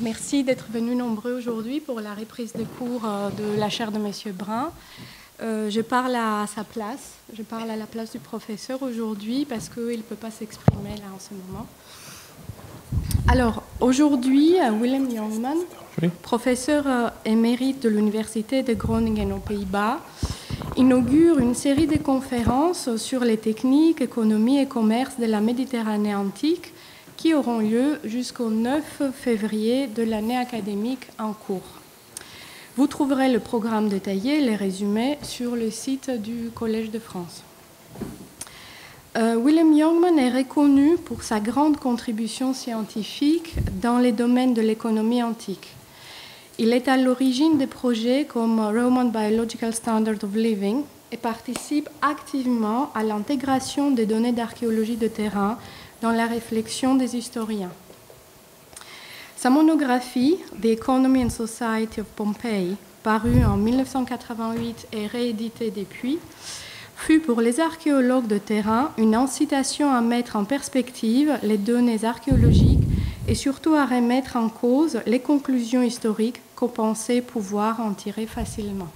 Merci d'être venus nombreux aujourd'hui pour la reprise de cours de la chaire de M. Brun. Je parle à sa place, je parle à la place du professeur aujourd'hui parce qu'il ne peut pas s'exprimer là en ce moment. Alors, aujourd'hui, Willem Jongman, professeur émérite de l'Université de Groningen aux Pays-Bas, inaugure une série de conférences sur les techniques, économie et commerce de la Méditerranée antique qui auront lieu jusqu'au 9 février de l'année académique en cours. Vous trouverez le programme détaillé et les résumés sur le site du Collège de France. Willem Jongman est reconnu pour sa grande contribution scientifique dans les domaines de l'économie antique. Il est à l'origine de projets comme Roman Biological Standard of Living et participe activement à l'intégration des données d'archéologie de terrain dans la réflexion des historiens. Sa monographie, The Economy and Society of Pompeii, parue en 1988 et rééditée depuis, fut pour les archéologues de terrain une incitation à mettre en perspective les données archéologiques et surtout à remettre en cause les conclusions historiques qu'on pensait pouvoir en tirer facilement.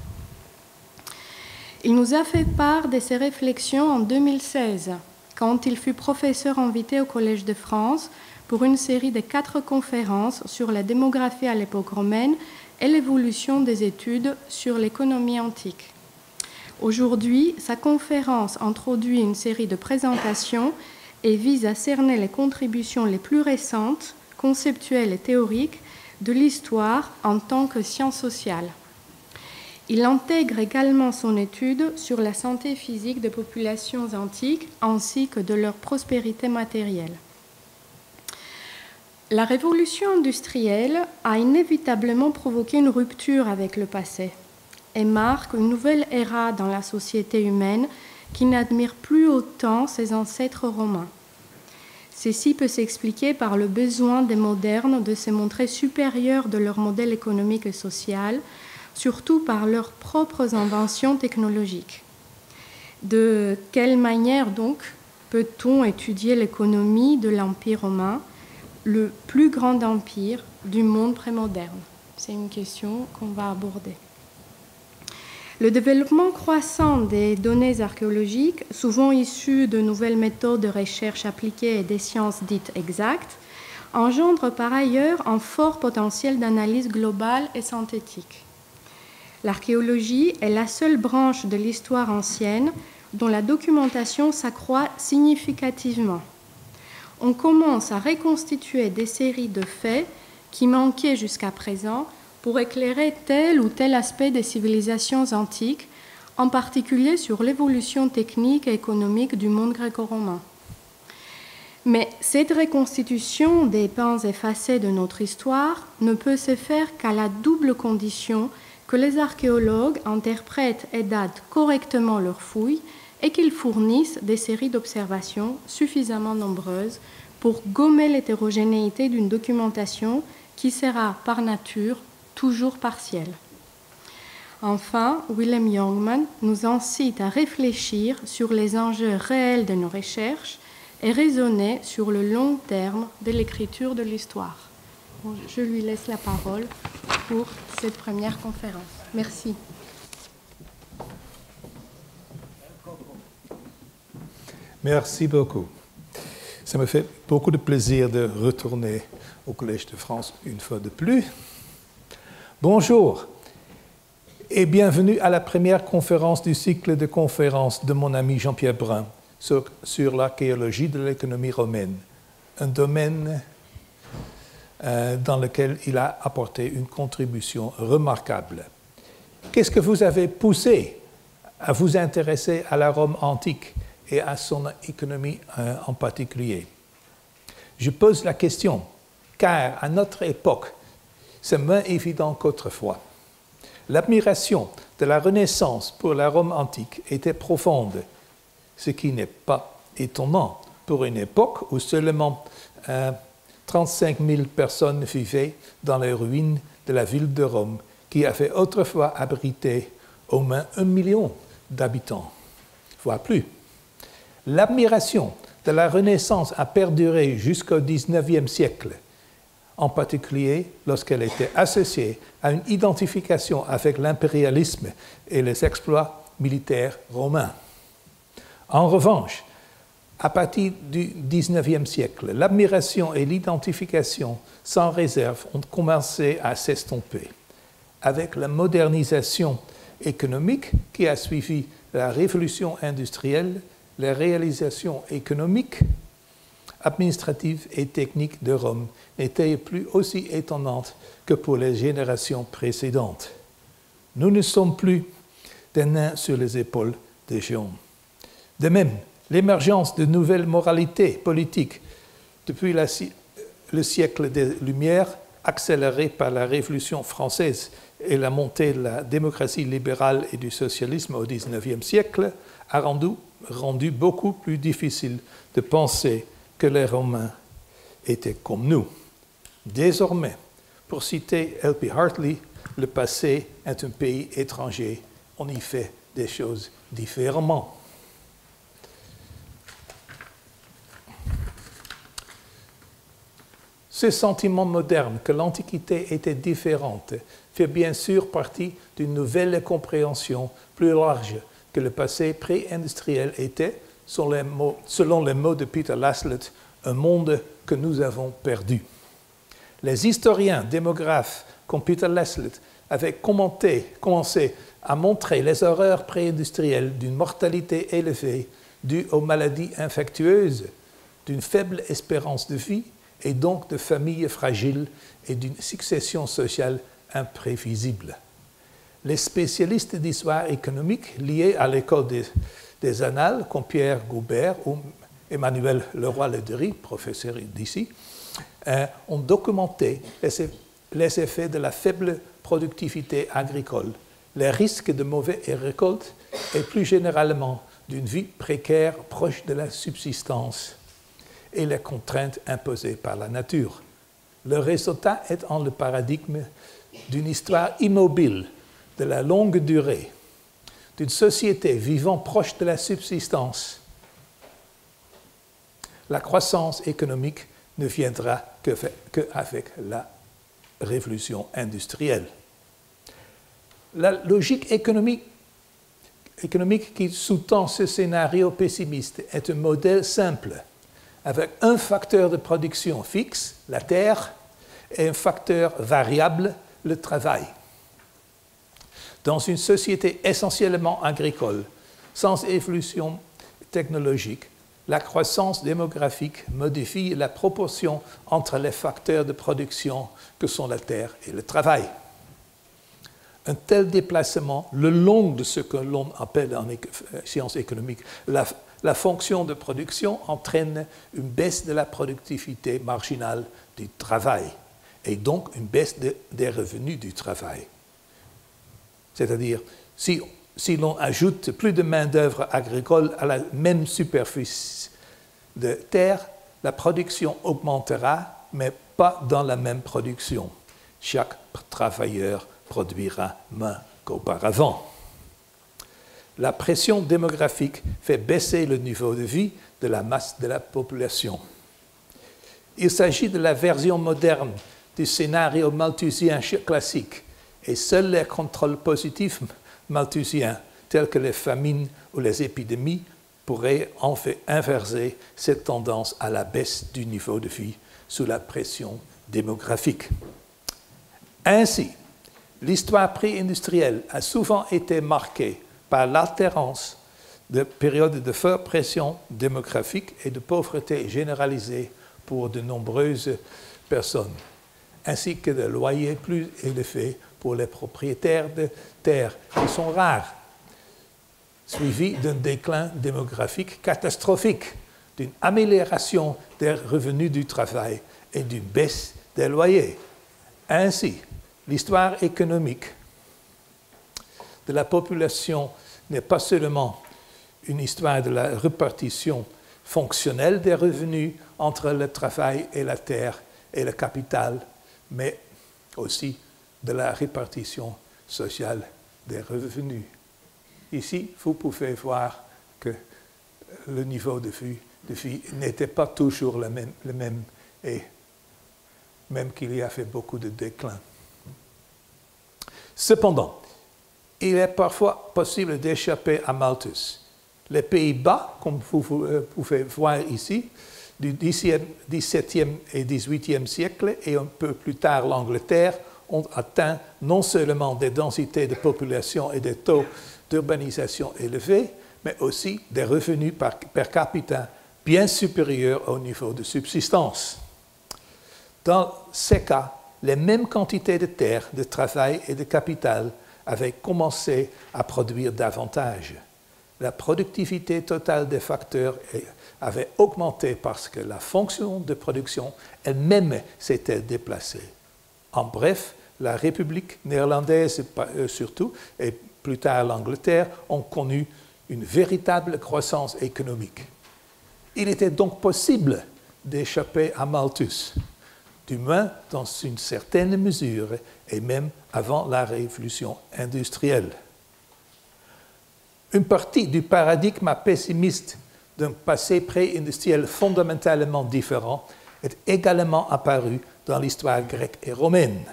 Il nous a fait part de ses réflexions en 2016, quand il fut professeur invité au Collège de France pour une série de 4 conférences sur la démographie à l'époque romaine et l'évolution des études sur l'économie antique. Aujourd'hui, sa conférence introduit une série de présentations et vise à cerner les contributions les plus récentes, conceptuelles et théoriques de l'histoire en tant que science sociale. Il intègre également son étude sur la santé physique des populations antiques ainsi que de leur prospérité matérielle. La révolution industrielle a inévitablement provoqué une rupture avec le passé et marque une nouvelle ère dans la société humaine qui n'admire plus autant ses ancêtres romains. Ceci peut s'expliquer par le besoin des modernes de se montrer supérieurs de leur modèle économique et social, surtout par leurs propres inventions technologiques. De quelle manière donc peut-on étudier l'économie de l'Empire romain, le plus grand empire du monde prémoderne? C'est une question qu'on va aborder. Le développement croissant des données archéologiques, souvent issues de nouvelles méthodes de recherche appliquées et des sciences dites exactes, engendre par ailleurs un fort potentiel d'analyse globale et synthétique. L'archéologie est la seule branche de l'histoire ancienne dont la documentation s'accroît significativement. On commence à reconstituer des séries de faits qui manquaient jusqu'à présent pour éclairer tel ou tel aspect des civilisations antiques, en particulier sur l'évolution technique et économique du monde gréco-romain. Mais cette reconstitution des pans effacés de notre histoire ne peut se faire qu'à la double condition que les archéologues interprètent et datent correctement leurs fouilles et qu'ils fournissent des séries d'observations suffisamment nombreuses pour gommer l'hétérogénéité d'une documentation qui sera par nature toujours partielle. Enfin, Willem Jongman nous incite à réfléchir sur les enjeux réels de nos recherches et raisonner sur le long terme de l'écriture de l'histoire. Je lui laisse la parole pour cette première conférence. Merci. Merci beaucoup. Ça me fait beaucoup de plaisir de retourner au Collège de France une fois de plus. Bonjour et bienvenue à la première conférence du cycle de conférences de mon ami Jean-Pierre Brun sur l'archéologie de l'économie romaine, un domaine dans lequel il a apporté une contribution remarquable. Qu'est-ce que vous avez poussé à vous intéresser à la Rome antique et à son économie en particulier? Je pose la question, car à notre époque, c'est moins évident qu'autrefois. L'admiration de la Renaissance pour la Rome antique était profonde, ce qui n'est pas étonnant pour une époque où seulement 35 000 personnes vivaient dans les ruines de la ville de Rome, qui avait autrefois abrité au moins 1 million d'habitants, voire plus. L'admiration de la Renaissance a perduré jusqu'au XIXe siècle, en particulier lorsqu'elle était associée à une identification avec l'impérialisme et les exploits militaires romains. En revanche, à partir du XIXe siècle, l'admiration et l'identification sans réserve ont commencé à s'estomper. Avec la modernisation économique qui a suivi la révolution industrielle, les réalisations économiques, administratives et techniques de Rome n'étaient plus aussi étonnantes que pour les générations précédentes. Nous ne sommes plus des nains sur les épaules des géants. De même, l'émergence de nouvelles moralités politiques depuis le siècle des Lumières, accélérée par la Révolution française et la montée de la démocratie libérale et du socialisme au XIXe siècle, a rendu beaucoup plus difficile de penser que les Romains étaient comme nous. Désormais, pour citer L.P. Hartley, le passé est un pays étranger, on y fait des choses différemment. Ce sentiment moderne que l'Antiquité était différente fait bien sûr partie d'une nouvelle compréhension plus large que le passé pré-industriel était, selon les mots de Peter Laslett, un monde que nous avons perdu. Les historiens démographes comme Peter Laslett avaient commencé à montrer les horreurs pré-industrielles d'une mortalité élevée due aux maladies infectieuses, d'une faible espérance de vie et donc de familles fragiles et d'une succession sociale imprévisible. Les spécialistes d'histoire économique liés à l'école des Annales, comme Pierre Goubert ou Emmanuel Leroy-Ladurie, professeur d'ici, ont documenté les effets de la faible productivité agricole, les risques de mauvaises récoltes et plus généralement d'une vie précaire proche de la subsistance et les contraintes imposées par la nature. Le résultat est en le paradigme d'une histoire immobile, de la longue durée, d'une société vivant proche de la subsistance. La croissance économique ne viendra qu'avec la révolution industrielle. La logique économique qui sous-tend ce scénario pessimiste est un modèle simple, avec un facteur de production fixe, la terre, et un facteur variable, le travail. Dans une société essentiellement agricole, sans évolution technologique, la croissance démographique modifie la proportion entre les facteurs de production que sont la terre et le travail. Un tel déplacement, le long de ce que l'on appelle en sciences économiques la fonction de production, entraîne une baisse de la productivité marginale du travail et donc une baisse des revenus du travail. C'est-à-dire, si l'on ajoute plus de main-d'œuvre agricole à la même superficie de terre, la production augmentera, mais pas dans la même production. Chaque travailleur produira moins qu'auparavant. La pression démographique fait baisser le niveau de vie de la masse de la population. Il s'agit de la version moderne du scénario malthusien classique, et seuls les contrôles positifs malthusiens, tels que les famines ou les épidémies, pourraient en fait inverser cette tendance à la baisse du niveau de vie sous la pression démographique. Ainsi, l'histoire pré-industrielle a souvent été marquée par l'alternance de périodes de forte pression démographique et de pauvreté généralisée pour de nombreuses personnes, ainsi que de loyers plus élevés pour les propriétaires de terres qui sont rares, suivi d'un déclin démographique catastrophique, d'une amélioration des revenus du travail et d'une baisse des loyers. Ainsi, l'histoire économique de la population n'est pas seulement une histoire de la répartition fonctionnelle des revenus entre le travail et la terre et le capital, mais aussi de la répartition sociale des revenus. Ici, vous pouvez voir que le niveau de vie n'était pas toujours le même et même qu'il y a fait beaucoup de déclin. Cependant, il est parfois possible d'échapper à Malthus. Les Pays-Bas, comme vous pouvez voir ici, du XVIIe et XVIIIe siècle et un peu plus tard l'Angleterre, ont atteint non seulement des densités de population et des taux d'urbanisation élevés, mais aussi des revenus per capita bien supérieurs au niveau de subsistance. Dans ces cas, les mêmes quantités de terre, de travail et de capital avaient commencé à produire davantage. La productivité totale des facteurs avait augmenté parce que la fonction de production elle-même s'était déplacée. En bref, la République néerlandaise surtout, et plus tard l'Angleterre, ont connu une véritable croissance économique. Il était donc possible d'échapper à Malthus, du moins dans une certaine mesure, et même avant la révolution industrielle. Une partie du paradigme pessimiste d'un passé pré-industriel fondamentalement différent est également apparue dans l'histoire grecque et romaine,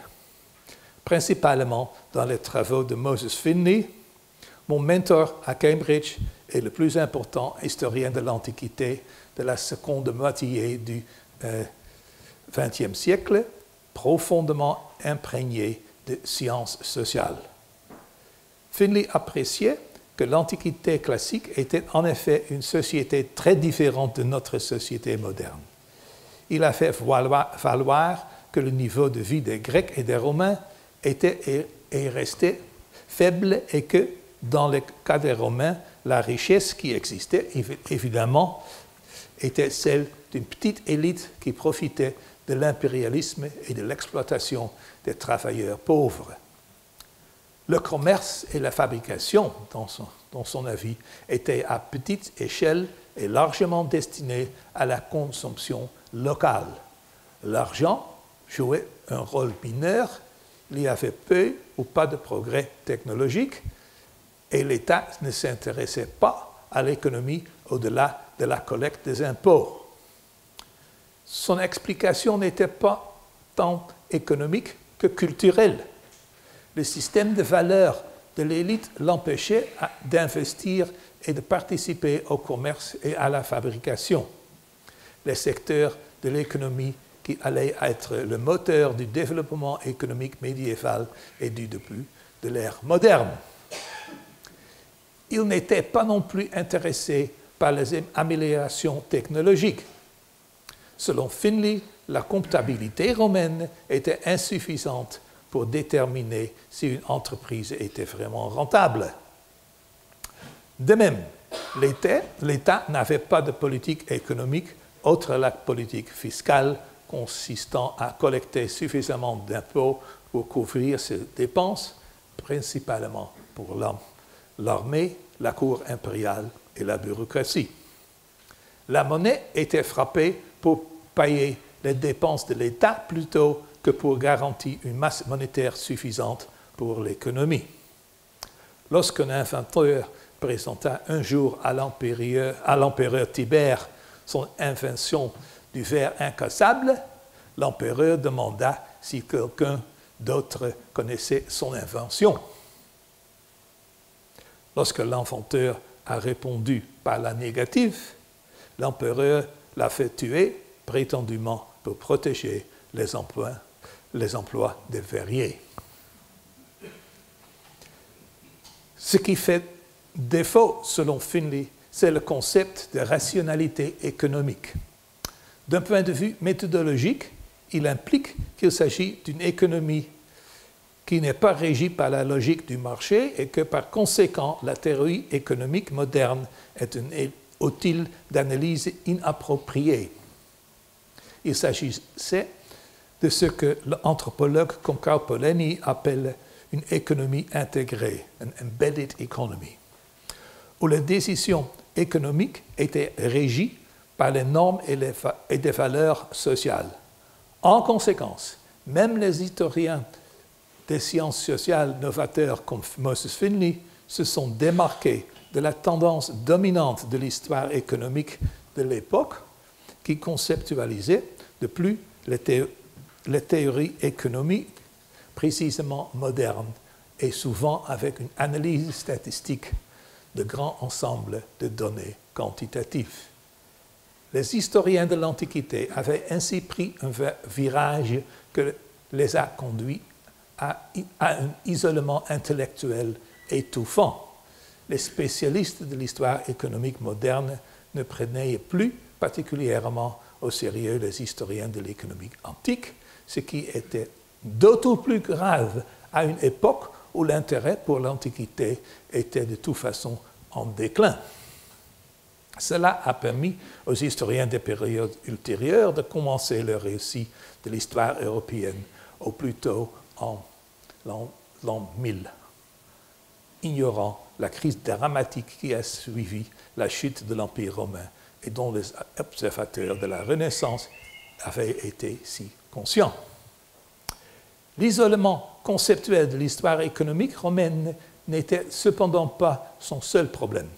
principalement dans les travaux de Moses Finley, mon mentor à Cambridge et le plus important historien de l'Antiquité de la seconde moitié du XXe siècle, profondément imprégné de sciences sociales. Finley appréciait que l'Antiquité classique était en effet une société très différente de notre société moderne. Il a fait valoir que le niveau de vie des Grecs et des Romains était et restait faible et que, dans le cas des Romains, la richesse qui existait, évidemment, était celle d'une petite élite qui profitait de l'impérialisme et de l'exploitation des travailleurs pauvres. Le commerce et la fabrication, dans son avis, étaient à petite échelle et largement destinés à la consommation locale. L'argent jouait un rôle mineur, il y avait peu ou pas de progrès technologique et l'État ne s'intéressait pas à l'économie au-delà de la collecte des impôts. Son explication n'était pas tant économique que culturelle. Le système de valeurs de l'élite l'empêchait d'investir et de participer au commerce et à la fabrication. Les secteurs de l'économie qui allaient être le moteur du développement économique médiéval et du début de l'ère moderne. Il n'était pas non plus intéressé par les améliorations technologiques. Selon Finley, la comptabilité romaine était insuffisante pour déterminer si une entreprise était vraiment rentable. De même, l'État n'avait pas de politique économique autre que la politique fiscale consistant à collecter suffisamment d'impôts pour couvrir ses dépenses, principalement pour l'armée, la cour impériale et la bureaucratie. La monnaie était frappée pour payer les dépenses de l'État plutôt que pour garantir une masse monétaire suffisante pour l'économie. Lorsqu'un inventeur présenta un jour à l'empereur Tibère son invention du verre incassable, l'empereur demanda si quelqu'un d'autre connaissait son invention. Lorsque l'inventeur a répondu par la négative, l'empereur l'a fait tuer, prétendument pour protéger les emplois des verriers. Ce qui fait défaut, selon Finley, c'est le concept de rationalité économique. D'un point de vue méthodologique, il implique qu'il s'agit d'une économie qui n'est pas régie par la logique du marché et que par conséquent la théorie économique moderne est un outil d'analyse inapproprié. Il s'agissait de ce que l'anthropologue comme Karl Polanyi appelle une économie intégrée, an embedded economy, où les décisions économiques étaient régies par les normes et des valeurs sociales. En conséquence, même les historiens des sciences sociales novateurs comme Moses Finley se sont démarqués de la tendance dominante de l'histoire économique de l'époque qui conceptualisait de plus les théories économiques précisément modernes et souvent avec une analyse statistique de grands ensembles de données quantitatives. Les historiens de l'Antiquité avaient ainsi pris un virage que les a conduits à un isolement intellectuel étouffant. Les spécialistes de l'histoire économique moderne ne prenaient plus particulièrement au sérieux les historiens de l'économie antique, ce qui était d'autant plus grave à une époque où l'intérêt pour l'Antiquité était de toute façon en déclin. Cela a permis aux historiens des périodes ultérieures de commencer le récit de l'histoire européenne au plus tôt en l'an 1000, ignorant la crise dramatique qui a suivi la chute de l'Empire romain et dont les observateurs de la Renaissance avaient été si conscients. L'isolement conceptuel de l'histoire économique romaine n'était cependant pas son seul problème.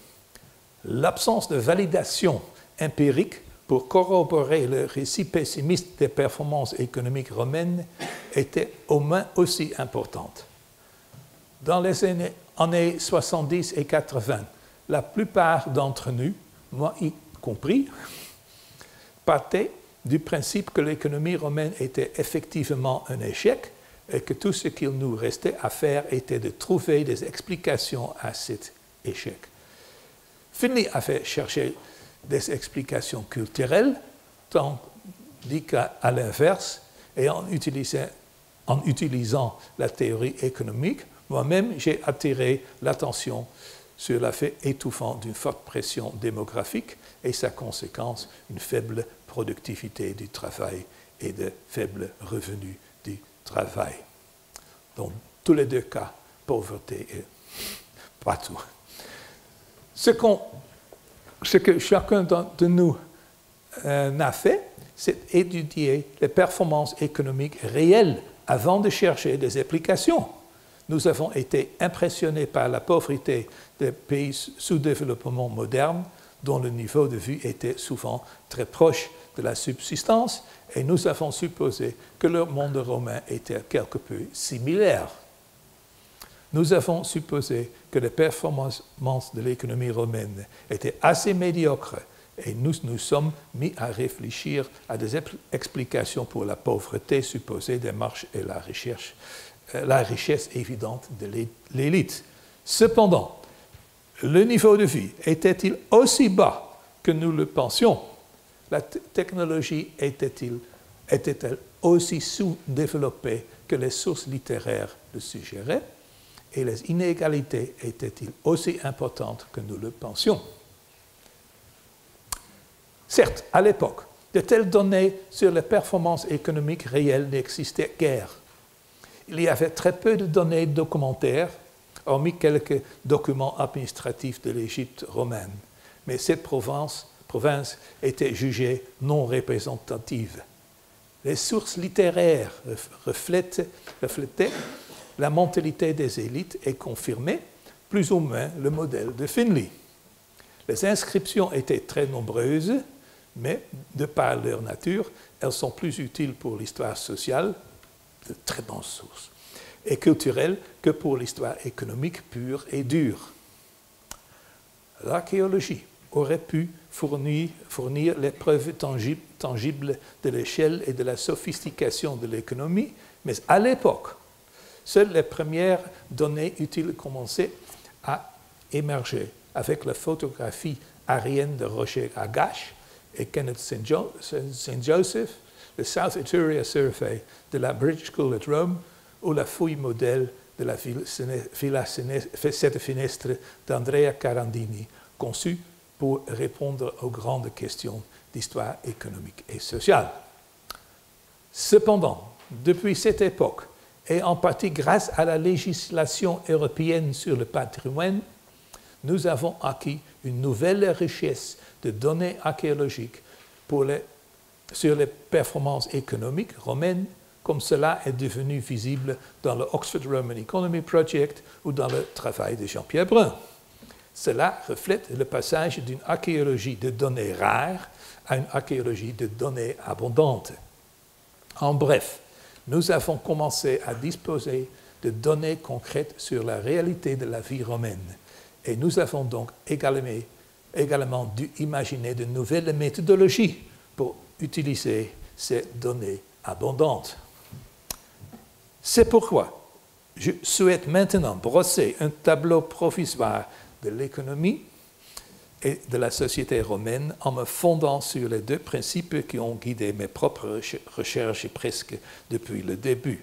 L'absence de validation empirique pour corroborer le récit pessimiste des performances économiques romaines était au moins aussi importante. Dans les années 70 et 80, la plupart d'entre nous, moi y compris, partaient du principe que l'économie romaine était effectivement un échec et que tout ce qu'il nous restait à faire était de trouver des explications à cet échec. Finley avait cherché des explications culturelles, tandis qu'à l'inverse, et en utilisant la théorie économique, moi-même j'ai attiré l'attention sur l'effet étouffant d'une forte pression démographique et sa conséquence, une faible productivité du travail et de faibles revenus du travail. Dans tous les deux cas, pauvreté et partout. Ce que chacun de nous a fait, c'est étudier les performances économiques réelles avant de chercher des applications. Nous avons été impressionnés par la pauvreté des pays sous-développement modernes, dont le niveau de vie était souvent très proche de la subsistance, et nous avons supposé que le monde romain était quelque peu similaire. Nous avons supposé que les performances de l'économie romaine étaient assez médiocres, et nous nous sommes mis à réfléchir à des explications pour la pauvreté supposée des marches et la richesse évidente de l'élite. Cependant, le niveau de vie était-il aussi bas que nous le pensions? La technologie était-elle aussi sous-développée que les sources littéraires le suggéraient? Et les inégalités étaient-ils aussi importantes que nous le pensions? Certes, à l'époque, de telles données sur les performances économiques réelles n'existaient guère. Il y avait très peu de données documentaires, hormis quelques documents administratifs de l'Égypte romaine. Mais cette province était jugée non représentative. Les sources littéraires reflétaient la mentalité des élites et confirmaient plus ou moins le modèle de Finley. Les inscriptions étaient très nombreuses, mais de par leur nature, elles sont plus utiles pour l'histoire sociale, de très bonnes sources, et culturelle que pour l'histoire économique pure et dure. L'archéologie aurait pu fournir les preuves tangibles de l'échelle et de la sophistication de l'économie, mais à l'époque, seules les premières données utiles commençaient à émerger avec la photographie aérienne de Roger Agache et Kenneth St. Joseph, le South Etruria Survey de la British School at Rome ou la fouille modèle de la Villa Sette Finestre d'Andrea Carandini, conçue pour répondre aux grandes questions d'histoire économique et sociale. Cependant, depuis cette époque, et en partie grâce à la législation européenne sur le patrimoine, nous avons acquis une nouvelle richesse de données archéologiques sur les performances économiques romaines, comme cela est devenu visible dans le Oxford Roman Economy Project ou dans le travail de Jean-Pierre Brun. Cela reflète le passage d'une archéologie de données rares à une archéologie de données abondantes. En bref, nous avons commencé à disposer de données concrètes sur la réalité de la vie romaine. Et nous avons donc également dû imaginer de nouvelles méthodologies pour utiliser ces données abondantes. C'est pourquoi je souhaite maintenant brosser un tableau provisoire de l'économie et de la société romaine en me fondant sur les deux principes qui ont guidé mes propres recherches presque depuis le début.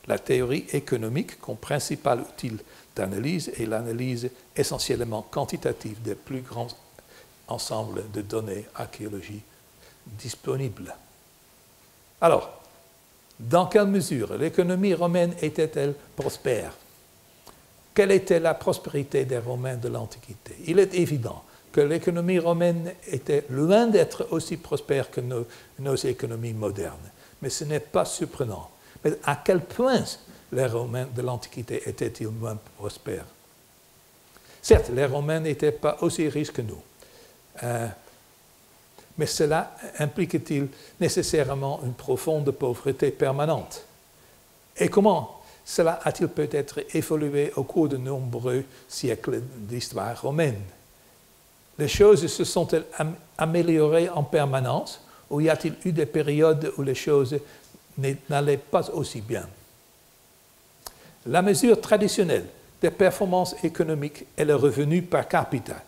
La théorie économique comme principal outil d'analyse et l'analyse essentiellement quantitative des plus grands ensembles de données archéologiques disponibles. Alors, dans quelle mesure l'économie romaine était-elle prospère? Quelle était la prospérité des Romains de l'Antiquité? Il est évident que l'économie romaine était loin d'être aussi prospère que nos économies modernes. Mais ce n'est pas surprenant. Mais à quel point les Romains de l'Antiquité étaient-ils moins prospères? Certes, les Romains n'étaient pas aussi riches que nous. Mais cela implique-t-il nécessairement une profonde pauvreté permanente? Et comment cela a-t-il peut-être évolué au cours de nombreux siècles d'histoire romaine? Les choses se sont-elles améliorées en permanence ou y a-t-il eu des périodes où les choses n'allaient pas aussi bien? La mesure traditionnelle des performances économiques est le revenu par capita,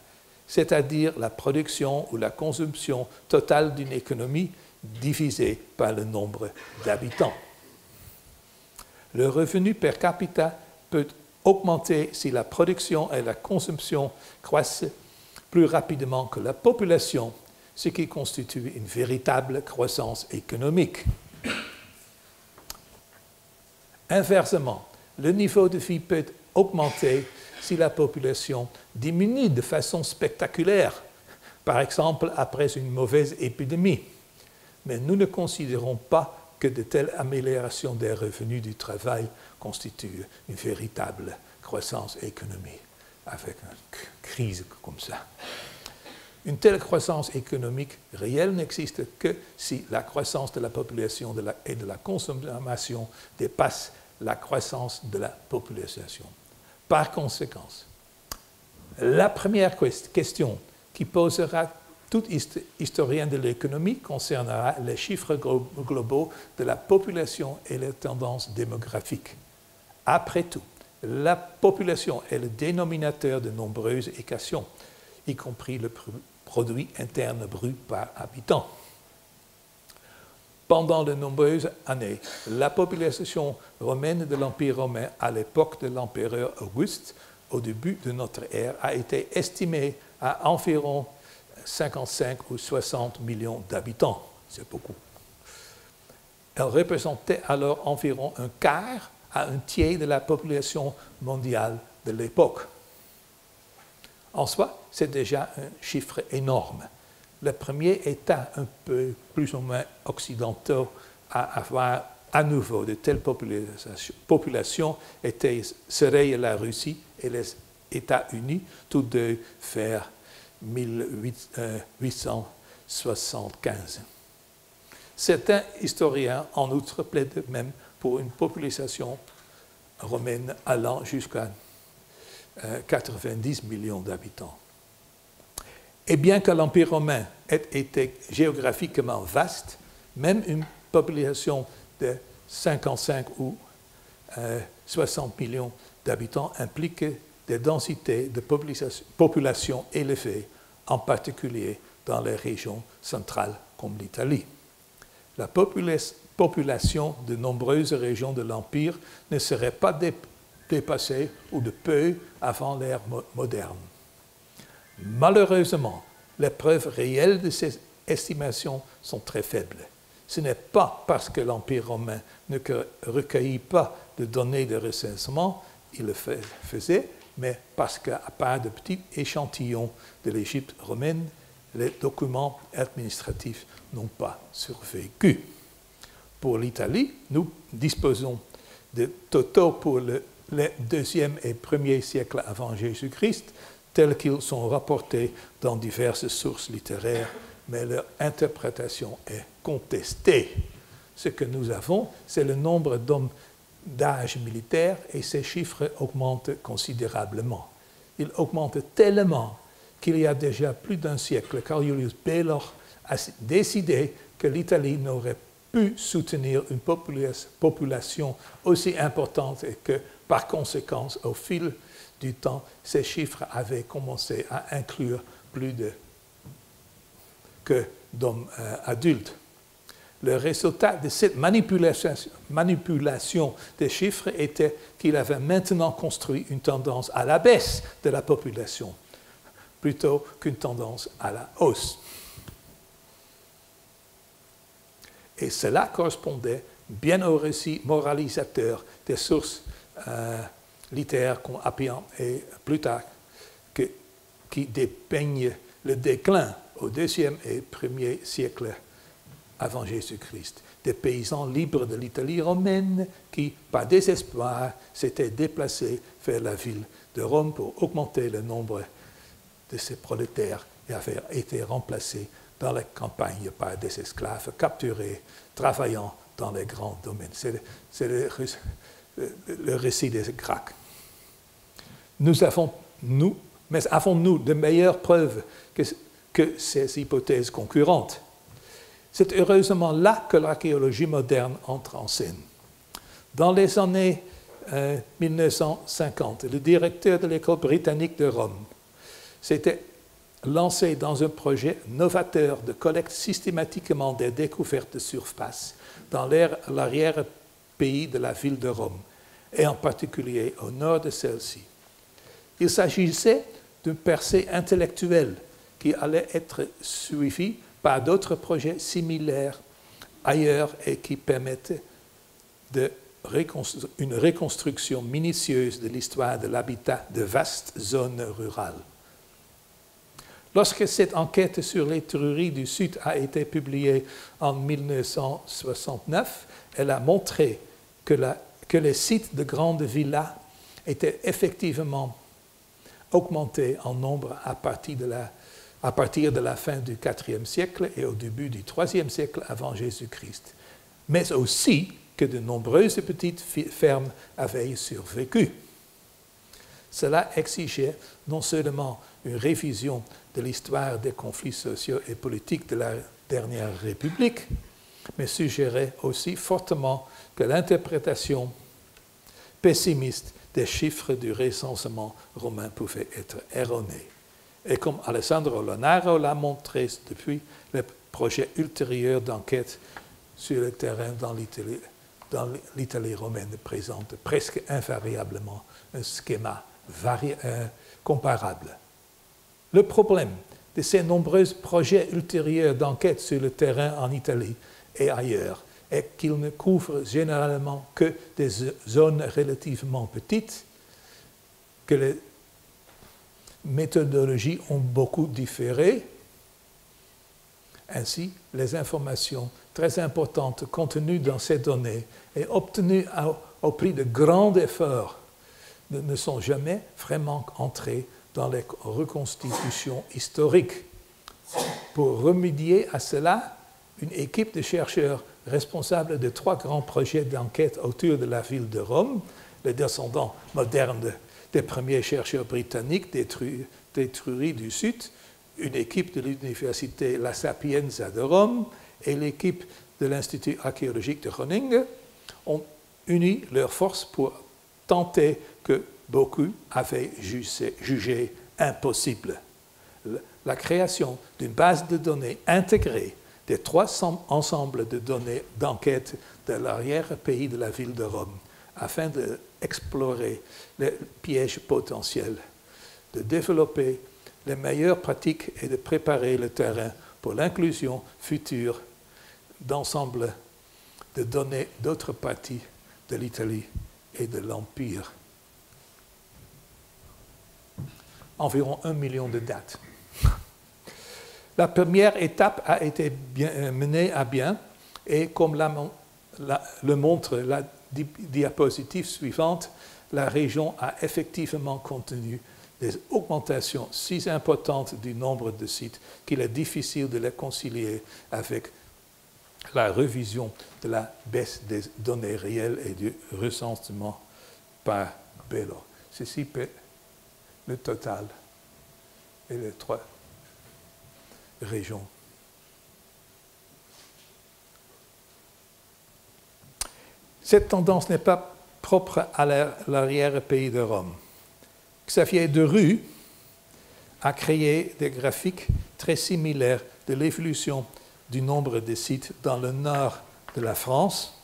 c'est-à-dire la production ou la consommation totale d'une économie divisée par le nombre d'habitants. Le revenu per capita peut augmenter si la production et la consommation croissent plus rapidement que la population, ce qui constitue une véritable croissance économique. Inversement, le niveau de vie peut augmenter si la population diminue de façon spectaculaire, par exemple après une mauvaise épidémie. Mais nous ne considérons pas que de telles améliorations des revenus du travail constituent une véritable croissance économique avec une crise comme ça. Une telle croissance économique réelle n'existe que si la croissance de la population et de la consommation dépasse la croissance de la population. Par conséquent, la première question qui posera tout historien de l'économie concernera les chiffres globaux de la population et les tendances démographiques. Après tout, la population est le dénominateur de nombreuses équations, y compris le produit interne brut par habitant. Pendant de nombreuses années, la population romaine de l'Empire romain à l'époque de l'empereur Auguste, au début de notre ère, a été estimée à environ 55 ou 60 millions d'habitants. C'est beaucoup. Elle représentait alors environ un quart à un tiers de la population mondiale de l'époque. En soi, c'est déjà un chiffre énorme. Le premier État un peu plus ou moins occidentaux à avoir à nouveau de telles populations seraient la Russie et les États-Unis, tous deux vers 1875. Certains historiens, en outre, plaident même pour une population romaine allant jusqu'à 90 millions d'habitants. Et bien que l'Empire romain ait été géographiquement vaste, même une population de 55 ou 60 millions d'habitants implique des densités de population élevées, en particulier dans les régions centrales comme l'Italie. La population de nombreuses régions de l'Empire ne serait pas dépassée ou de peu avant l'ère moderne. Malheureusement, les preuves réelles de ces estimations sont très faibles. Ce n'est pas parce que l'Empire romain ne recueillit pas de données de recensement, il le faisait, mais parce qu'à part de petits échantillons de l'Égypte romaine, les documents administratifs n'ont pas survécu. Pour l'Italie, nous disposons de totaux pour le 2e et 1er siècle avant Jésus-Christ, tels qu'ils sont rapportés dans diverses sources littéraires, mais leur interprétation est contestée. ce que nous avons, c'est le nombre d'hommes d'âge militaire et ces chiffres augmentent considérablement. Ils augmentent tellement qu'il y a déjà plus d'un siècle, Carl Julius Baylor a décidé que l'Italie n'aurait pu soutenir une population aussi importante et que, par conséquent, au fil du temps, ces chiffres avaient commencé à inclure plus que d'hommes adultes. Le résultat de cette manipulation des chiffres était qu'il avait maintenant construit une tendance à la baisse de la population, plutôt qu'une tendance à la hausse. Et cela correspondait bien au récit moralisateur des sources littéraires comme Appian et Plutarque, qui dépeignent le déclin au IIe et Ier siècle avant Jésus-Christ, des paysans libres de l'Italie romaine qui, par désespoir, s'étaient déplacés vers la ville de Rome pour augmenter le nombre de ces prolétaires et avaient été remplacés dans la campagne par des esclaves capturés, travaillant dans les grands domaines. C'est le récit des Gracques. Mais avons-nous de meilleures preuves que ces hypothèses concurrentes? C'est heureusement là que l'archéologie moderne entre en scène. Dans les années 1950, le directeur de l'école britannique de Rome s'était lancé dans un projet novateur de collecte systématiquement des découvertes de surface dans l'arrière-pays de la ville de Rome, et en particulier au nord de celle-ci. Il s'agissait d'une percée intellectuelle qui allait être suivie par d'autres projets similaires ailleurs et qui permettaient une reconstruction minutieuse de l'histoire de l'habitat de vastes zones rurales. Lorsque cette enquête sur l'Étrurie du Sud a été publiée en 1969, elle a montré que les sites de grandes villas étaient effectivement augmentés en nombre à partir de la fin du IVe siècle et au début du IIIe siècle avant Jésus-Christ, mais aussi que de nombreuses petites fermes avaient survécu. Cela exigeait non seulement une révision de l'histoire des conflits sociaux et politiques de la dernière République, mais suggérait aussi fortement que l'interprétation pessimiste des chiffres du recensement romain pouvait être erronée. Et comme Alessandro Lonaro l'a montré depuis, les projets ultérieurs d'enquête sur le terrain dans l'Italie romaine présentent presque invariablement un schéma comparable. Le problème de ces nombreux projets ultérieurs d'enquête sur le terrain en Italie et ailleurs est qu'ils ne couvrent généralement que des zones relativement petites, que les méthodologies ont beaucoup différé. Ainsi, les informations très importantes contenues dans ces données et obtenues au prix de grands efforts ne sont jamais vraiment entrées dans les reconstitutions historiques. Pour remédier à cela, une équipe de chercheurs responsables de 3 grands projets d'enquête autour de la ville de Rome, les descendants modernes des premiers chercheurs britanniques d'Étrurie du Sud, une équipe de l'université La Sapienza de Rome et l'équipe de l'Institut archéologique de Groningen, ont uni leurs forces pour tenter que beaucoup avaient jugé impossible. La création d'une base de données intégrée des 3 ensembles de données d'enquête de l'arrière-pays de la ville de Rome, afin d'explorer les pièges potentiels, de développer les meilleures pratiques et de préparer le terrain pour l'inclusion future d'ensemble de données d'autres parties de l'Italie et de l'Empire. Environ 1 million de dates. La première étape a été menée à bien et comme le montre la diapositive suivante, la région a effectivement contenu des augmentations si importantes du nombre de sites qu'il est difficile de les concilier avec la révision de la baisse des données réelles et du recensement par Bello. Ceci peut le total et les 3 régions. Cette tendance n'est pas propre à l'arrière-pays de Rome. Xavier de Rue a créé des graphiques très similaires de l'évolution du nombre de sites dans le nord de la France,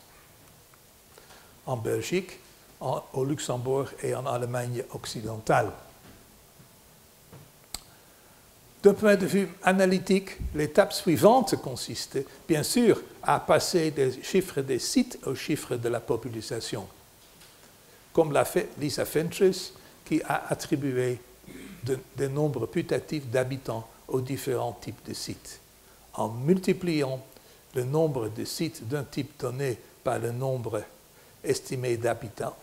en Belgique, au Luxembourg et en Allemagne occidentale. D'un point de vue analytique, l'étape suivante consistait, bien sûr, à passer des chiffres des sites aux chiffres de la population, comme l'a fait Lisa Fentress, qui a attribué des nombres putatifs d'habitants aux différents types de sites. En multipliant le nombre de sites d'un type donné par le nombre estimé d'habitants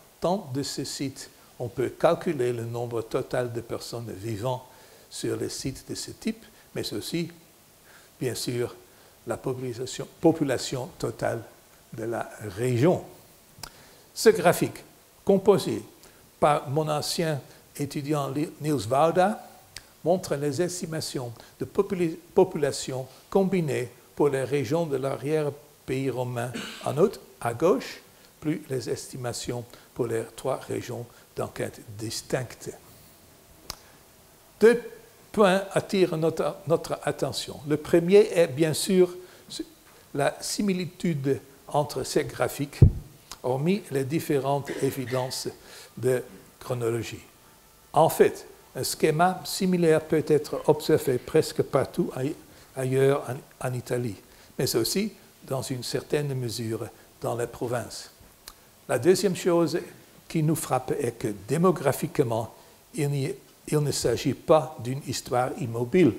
de ce site, on peut calculer le nombre total de personnes vivant sur les sites de ce type, mais aussi, bien sûr, la population totale de la région. Ce graphique, composé par mon ancien étudiant Niels Wouda, montre les estimations de population combinées pour les régions de l'arrière-pays romain en haut à gauche, plus les estimations pour les 3 régions d'enquête distinctes. 2 points attirent notre attention. Le premier est bien sûr la similitude entre ces graphiques, hormis les différentes évidences de chronologie. En fait, un schéma similaire peut être observé presque partout ailleurs en Italie, mais aussi, dans une certaine mesure, dans les provinces. La deuxième chose qui nous frappe est que démographiquement, il ne s'agit pas d'une histoire immobile.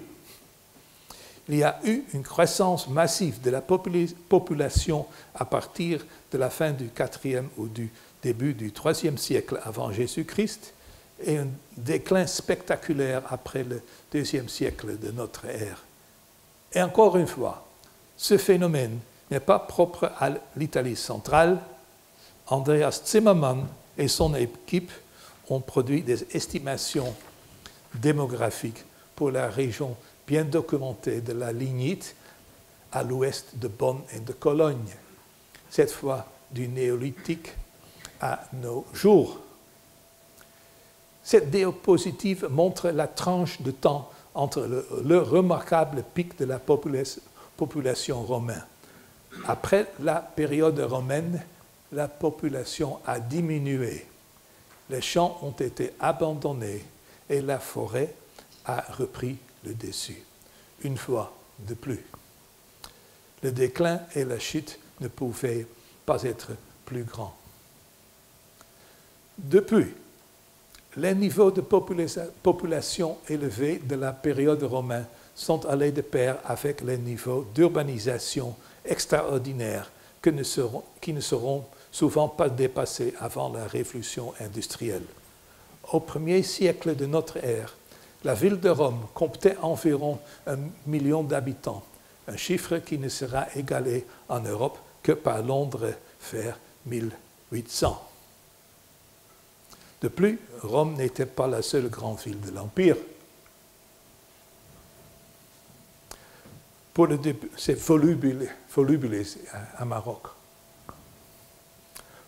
Il y a eu une croissance massive de la population à partir de la fin du IVe ou du début du IIIe siècle avant Jésus-Christ et un déclin spectaculaire après le IIe siècle de notre ère. Et encore une fois, ce phénomène n'est pas propre à l'Italie centrale. Andreas Zimmermann et son équipe ont produit des estimations démographiques pour la région bien documentée de la Lignite à l'ouest de Bonn et de Cologne, cette fois du néolithique à nos jours. Cette diapositive montre la tranche de temps entre le remarquable pic de la population romaine. Après la période romaine, la population a diminué. Les champs ont été abandonnés et la forêt a repris le dessus, une fois de plus. Le déclin et la chute ne pouvaient pas être plus grands. Depuis, les niveaux de population élevés de la période romaine sont allés de pair avec les niveaux d'urbanisation extraordinaires qui ne seront souvent pas dépassés avant la révolution industrielle. Au 1er siècle de notre ère, la ville de Rome comptait environ 1 million d'habitants, un chiffre qui ne sera égalé en Europe que par Londres vers 1800. De plus, Rome n'était pas la seule grande ville de l'Empire. Pour le début, c'est volubilis à Maroc.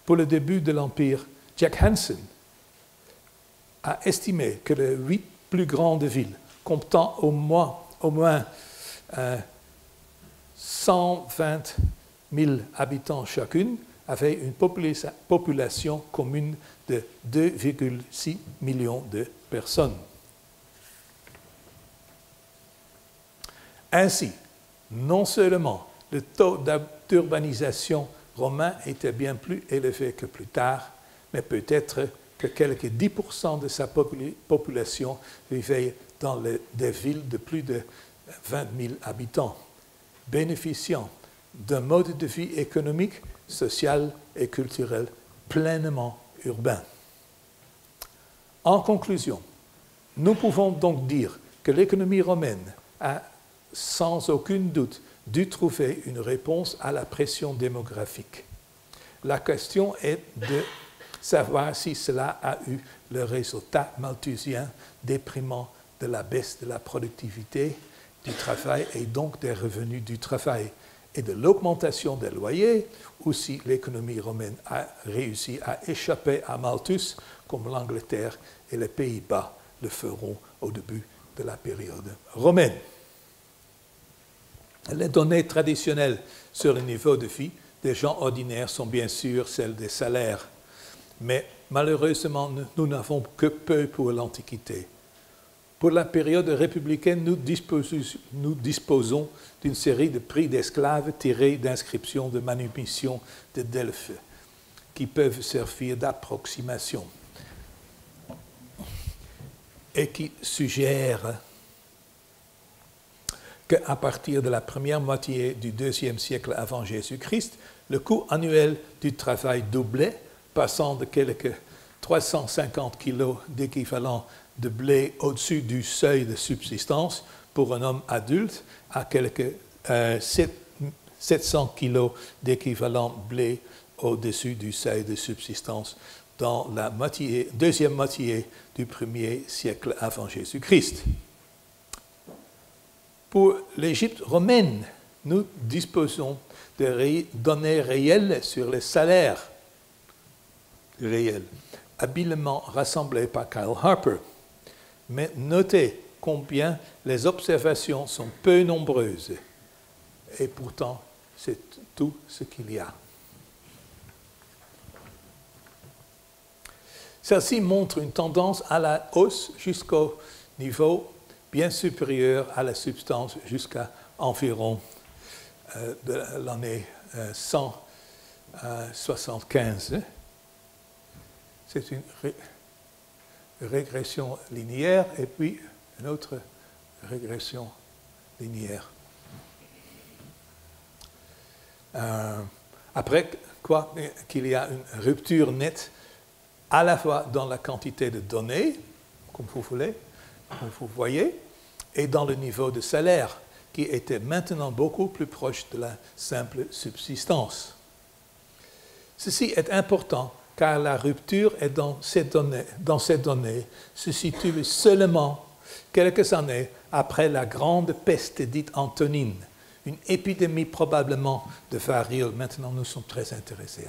Pour le début de l'Empire, Jack Hansen a estimé que les 8 plus grandes villes, comptant au moins 120 000 habitants chacune, avaient une population commune de 2,6 millions de personnes. Ainsi, non seulement le taux d'urbanisation romain était bien plus élevé que plus tard, mais peut-être que quelques 10% de sa population vivait dans des villes de plus de 20 000 habitants, bénéficiant d'un mode de vie économique, social et culturel pleinement urbain. En conclusion, nous pouvons donc dire que l'économie romaine a sans aucun doute dû trouver une réponse à la pression démographique. La question est de savoir si cela a eu le résultat malthusien déprimant de la baisse de la productivité du travail et donc des revenus du travail et de l'augmentation des loyers, ou si l'économie romaine a réussi à échapper à Malthus comme l'Angleterre et les Pays-Bas le feront au début de la période romaine. Les données traditionnelles sur le niveau de vie des gens ordinaires sont bien sûr celles des salaires, mais malheureusement, nous n'avons que peu pour l'Antiquité. Pour la période républicaine, nous disposons d'une série de prix d'esclaves tirés d'inscriptions de manumission de Delphes, qui peuvent servir d'approximation et qui suggèrent qu'à partir de la première moitié du IIe siècle avant Jésus-Christ, le coût annuel du travail doublait, passant de quelques 350 kg d'équivalent de blé au-dessus du seuil de subsistance pour un homme adulte à quelques 700 kg d'équivalent blé au-dessus du seuil de subsistance dans la deuxième moitié du 1er siècle avant Jésus-Christ. Pour l'Égypte romaine, nous disposons de données réelles sur les salaires réels, habilement rassemblés par Kyle Harper. Mais notez combien les observations sont peu nombreuses. Et pourtant, c'est tout ce qu'il y a. Celle-ci montre une tendance à la hausse jusqu'au niveau bien supérieur à la substance, jusqu'à environ de l'année 175. C'est une régression linéaire et puis une autre régression linéaire. Après quoi qu'il y a une rupture nette à la fois dans la quantité de données, comme vous voyez, et dans le niveau de salaire, qui était maintenant beaucoup plus proche de la simple subsistance. Ceci est important car la rupture est dans ces données se situe seulement quelques années après la grande peste dite antonine, une épidémie probablement de variole. Maintenant, nous sommes très intéressés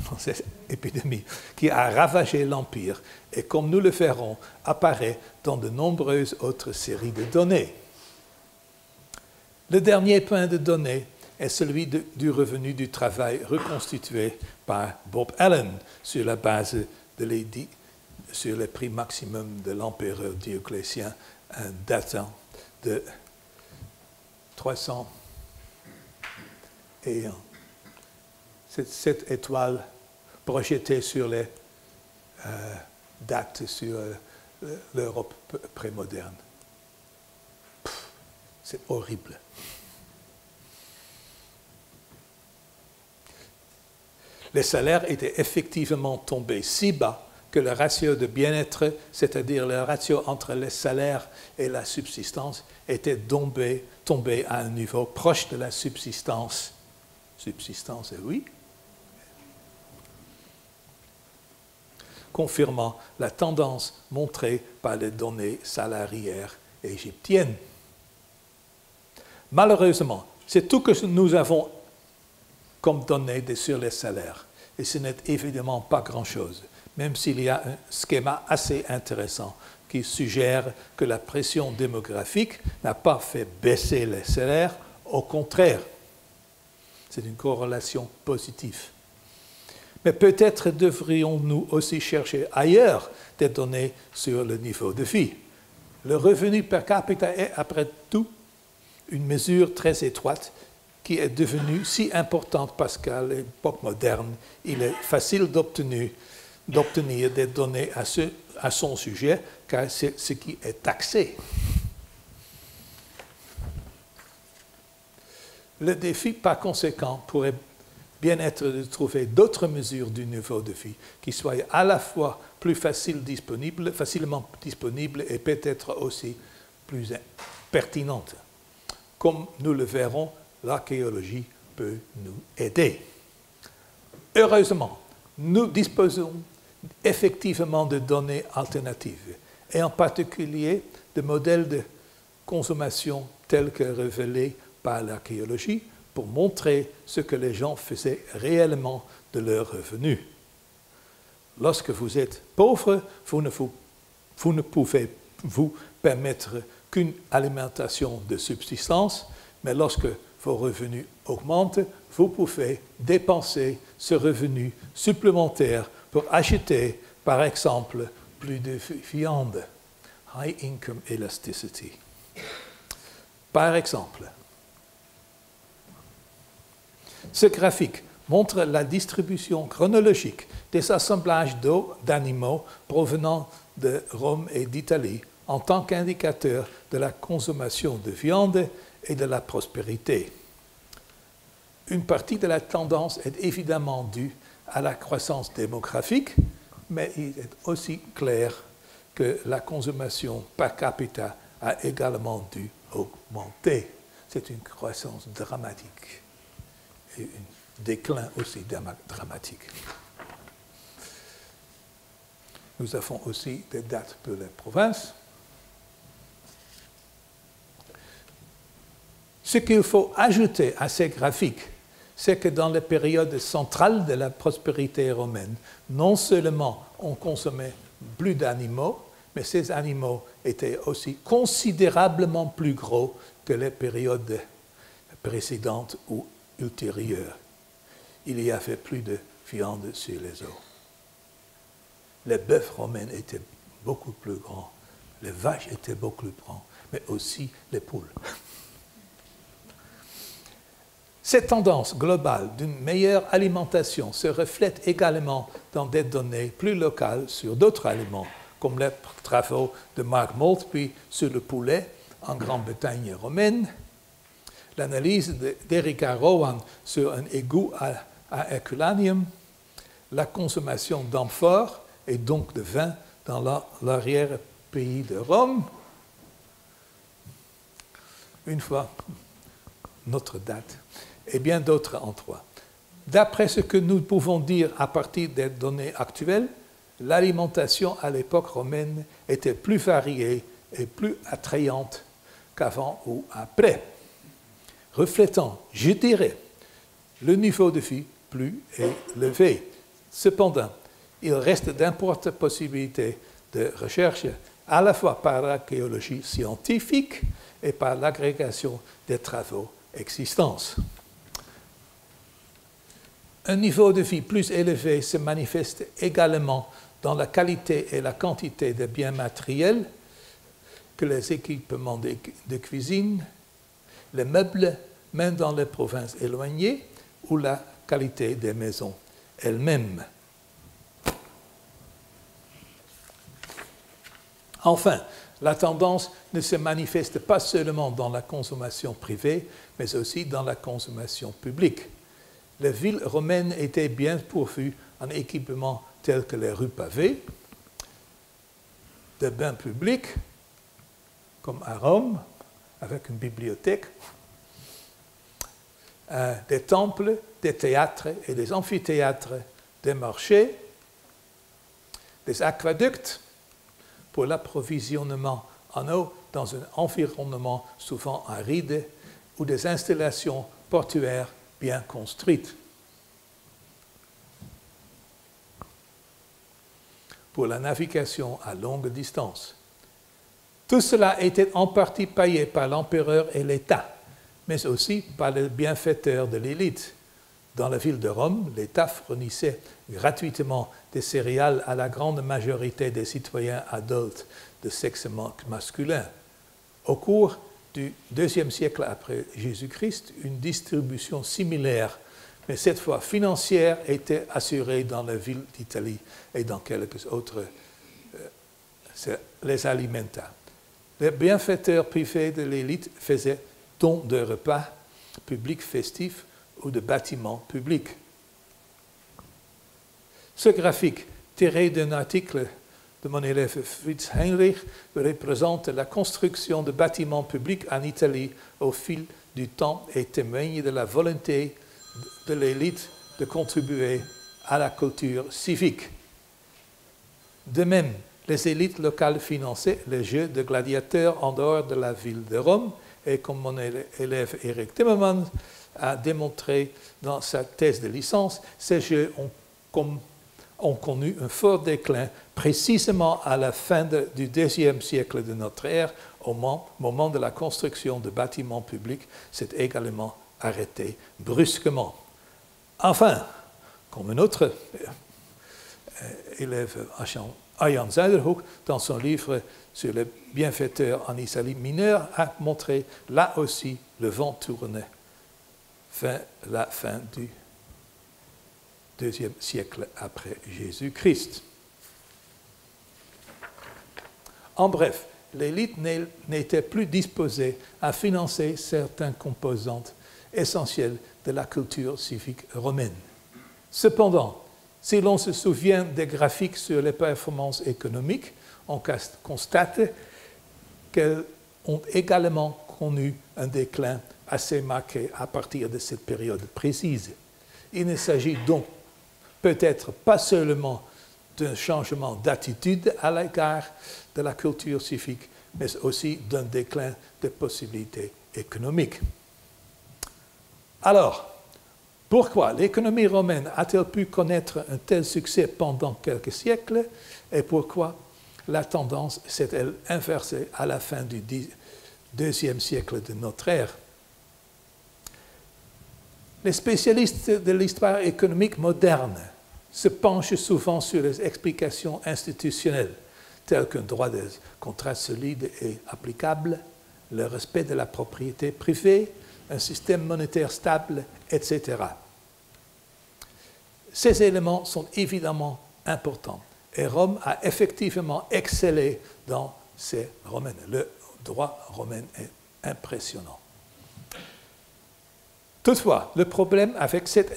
dans cette épidémie qui a ravagé l'Empire et, comme nous le verrons, apparaît dans de nombreuses autres séries de données. Le dernier point de données est celui du revenu du travail reconstitué par Bob Allen sur la base de l'édit sur les prix maximum de l'empereur Dioclétien datant de 300 et cette étoile projetée sur les dates sur l'Europe prémoderne. C'est horrible. Les salaires étaient effectivement tombés si bas que le ratio de bien-être, c'est-à-dire le ratio entre les salaires et la subsistance, était tombé à un niveau proche de la subsistance. Subsistance, oui. Confirmant la tendance montrée par les données salariales égyptiennes. Malheureusement, c'est tout que nous avons comme données sur les salaires. Et ce n'est évidemment pas grand-chose, même s'il y a un schéma assez intéressant qui suggère que la pression démographique n'a pas fait baisser les salaires, au contraire. C'est une corrélation positive. Mais peut-être devrions-nous aussi chercher ailleurs des données sur le niveau de vie. Le revenu per capita est, après tout, une mesure très étroite qui est devenue si importante parce qu'à l'époque moderne, il est facile d'obtenir des données à son sujet, car c'est ce qui est taxé. Le défi, par conséquent, pourrait bien être de trouver d'autres mesures du niveau de vie qui soient à la fois plus facilement disponibles et peut-être aussi plus pertinentes. Comme nous le verrons l'archéologie peut nous aider. Heureusement, nous disposons effectivement de données alternatives, et en particulier de modèles de consommation tels que révélés par l'archéologie pour montrer ce que les gens faisaient réellement de leurs revenus. Lorsque vous êtes pauvre, vous ne pouvez vous permettre qu'une alimentation de subsistance, mais lorsque vos revenus augmentent, vous pouvez dépenser ce revenu supplémentaire pour acheter, par exemple, plus de viande. High income elasticity. Par exemple, ce graphique montre la distribution chronologique des assemblages d'eau d'animaux provenant de Rome et d'Italie en tant qu'indicateur de la consommation de viande et de la prospérité. Une partie de la tendance est évidemment due à la croissance démographique, mais il est aussi clair que la consommation per capita a également dû augmenter. C'est une croissance dramatique et un déclin aussi dramatique. Nous avons aussi des dates pour les provinces. Ce qu'il faut ajouter à ces graphiques, c'est que dans les périodes centrales de la prospérité romaine, non seulement on consommait plus d'animaux, mais ces animaux étaient aussi considérablement plus gros que les périodes précédentes ou ultérieures. Il y avait plus de viande sur les os. Les bœufs romains étaient beaucoup plus grands, les vaches étaient beaucoup plus grands, mais aussi les poules. Cette tendance globale d'une meilleure alimentation se reflète également dans des données plus locales sur d'autres aliments, comme les travaux de Mark Maltby sur le poulet en Grande-Bretagne romaine, l'analyse d'Erika Rowan sur un égout à Herculaneum, la consommation d'amphores et donc de vin dans l'arrière-pays de Rome. Une fois notre date, et bien d'autres endroits. D'après ce que nous pouvons dire à partir des données actuelles, l'alimentation à l'époque romaine était plus variée et plus attrayante qu'avant ou après, reflétant, je dirais, le niveau de vie plus élevé. Cependant, il reste d'importantes possibilités de recherche, à la fois par l'archéologie scientifique et par l'agrégation des travaux existants. Un niveau de vie plus élevé se manifeste également dans la qualité et la quantité des biens matériels que les équipements de cuisine, les meubles, même dans les provinces éloignées, ou la qualité des maisons elles-mêmes. Enfin, la tendance ne se manifeste pas seulement dans la consommation privée, mais aussi dans la consommation publique. Les villes romaines étaient bien pourvues en équipements tels que les rues pavées, des bains publics, comme à Rome, avec une bibliothèque, des temples, des théâtres et des amphithéâtres, des marchés, des aqueducs pour l'approvisionnement en eau dans un environnement souvent aride, ou des installations portuaires bien construites. Pour la navigation à longue distance. Tout cela était en partie payé par l'empereur et l'État, mais aussi par les bienfaiteurs de l'élite. Dans la ville de Rome, l'État fournissait gratuitement des céréales à la grande majorité des citoyens adultes de sexe masculin. Au cours du IIe siècle après Jésus-Christ, une distribution similaire, mais cette fois financière, était assurée dans les villes d'Italie et dans quelques autres les alimenta. Les bienfaiteurs privés de l'élite faisaient don de repas publics festifs ou de bâtiments publics. Ce graphique, tiré d'un article de mon élève Fritz Heinrich, représente la construction de bâtiments publics en Italie au fil du temps et témoigne de la volonté de l'élite de contribuer à la culture civique. De même, les élites locales finançaient les jeux de gladiateurs en dehors de la ville de Rome, et comme mon élève Eric Timmermans a démontré dans sa thèse de licence, ces jeux ont connu un fort déclin précisément à la fin du deuxième siècle de notre ère, au moment de la construction de bâtiments publics, s'est également arrêté brusquement. Enfin, comme un autre élève Arjan Zuiderhoek, dans son livre sur les bienfaiteurs en Italie mineure, a montré là aussi le vent tournait vers la fin du deuxième siècle après Jésus-Christ. En bref, l'élite n'était plus disposée à financer certaines composantes essentielles de la culture civique romaine. Cependant, si l'on se souvient des graphiques sur les performances économiques, on constate qu'elles ont également connu un déclin assez marqué à partir de cette période précise. Il ne s'agit donc peut-être pas seulement d'un changement d'attitude à l'égard de la culture civique, mais aussi d'un déclin des possibilités économiques. Alors, pourquoi l'économie romaine a-t-elle pu connaître un tel succès pendant quelques siècles et pourquoi la tendance s'est-elle inversée à la fin du deuxième siècle de notre ère? Les spécialistes de l'histoire économique moderne se penchent souvent sur les explications institutionnelles, telles qu'un droit des contrats solide et applicable, le respect de la propriété privée, un système monétaire stable, etc. Ces éléments sont évidemment importants et Rome a effectivement excellé dans ces domaines. Le droit romain est impressionnant. Toutefois, le problème avec cette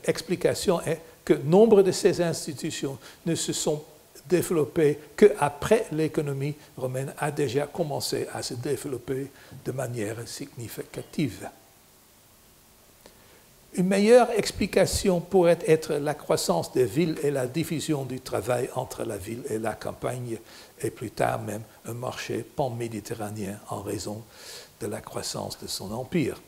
explication est que nombre de ces institutions ne se sont développées qu'après l'économie romaine a déjà commencé à se développer de manière significative. Une meilleure explication pourrait être la croissance des villes et la division du travail entre la ville et la campagne, et plus tard même un marché pan-méditerranéen en raison de la croissance de son empire.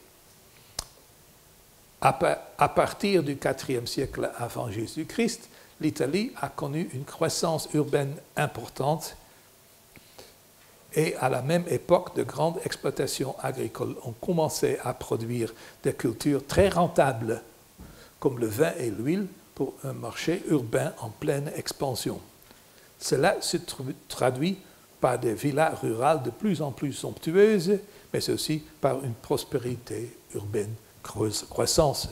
À partir du IVe siècle avant Jésus-Christ, l'Italie a connu une croissance urbaine importante et à la même époque, de grandes exploitations agricoles ont commencé à produire des cultures très rentables, comme le vin et l'huile, pour un marché urbain en pleine expansion. Cela se traduit par des villas rurales de plus en plus somptueuses, mais aussi par une prospérité urbaine croissance.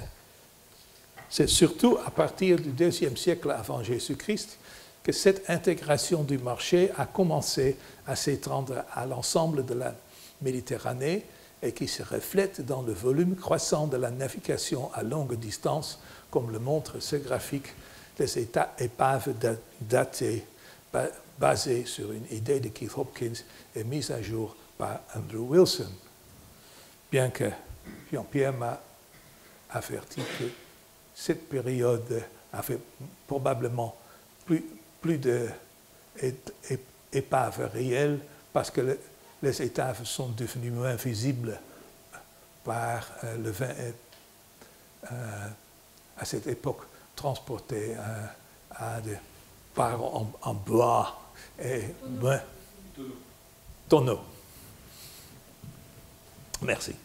C'est surtout à partir du IIe siècle avant Jésus-Christ que cette intégration du marché a commencé à s'étendre à l'ensemble de la Méditerranée et qui se reflète dans le volume croissant de la navigation à longue distance, comme le montre ce graphique des épaves datées basées sur une idée de Keith Hopkins et mise à jour par Andrew Wilson. Bien que Jean-Pierre m'a averti que cette période avait probablement plus d'épaves réelles parce que les épaves sont devenues moins visibles par le vin à cette époque transporté en bois et tonneaux. Merci.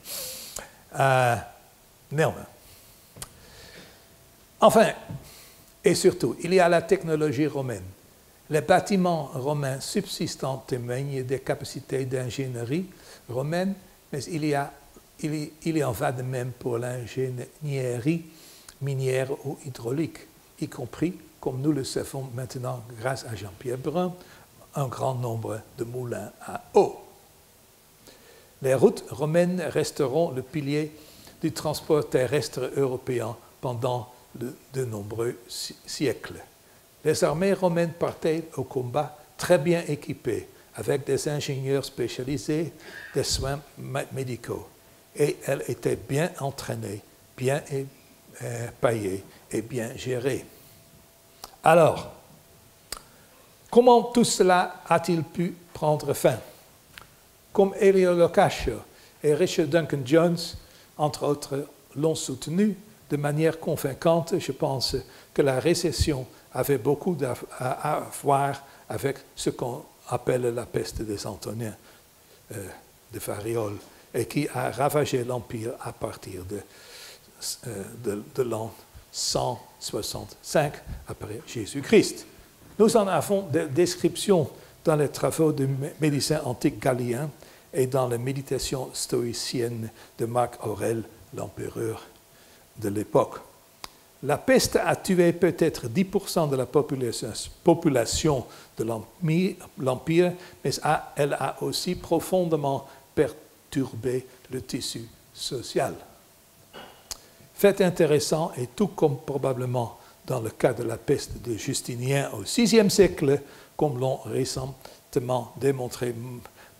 Néanmoins. Enfin, et surtout, il y a la technologie romaine. Les bâtiments romains subsistants témoignent des capacités d'ingénierie romaine, mais il en va de même pour l'ingénierie minière ou hydraulique, y compris, comme nous le savons maintenant grâce à Jean-Pierre Brun, un grand nombre de moulins à eau. Les routes romaines resteront le pilier du transport terrestre européen pendant de nombreux siècles. Les armées romaines partaient au combat très bien équipées, avec des ingénieurs spécialisés, des soins médicaux. et elle était bien entraînée, bien payée et bien gérée. Alors, comment tout cela a-t-il pu prendre fin? Comme Elio Locascio et Richard Duncan Jones, entre autres, l'ont soutenu de manière convaincante, je pense que la récession avait beaucoup à voir avec ce qu'on appelle la peste des Antoniens de Fariol et qui a ravagé l'Empire à partir de l'an 165 après Jésus-Christ. Nous en avons des descriptions dans les travaux du médecin antique Galien et dans les méditations stoïciennes de Marc Aurèle, l'empereur de l'époque. La peste a tué peut-être 10% de la population de l'Empire, mais elle a aussi profondément perturbé le tissu social. Fait intéressant, et tout comme probablement dans le cas de la peste de Justinien au VIe siècle, comme l'ont récemment démontré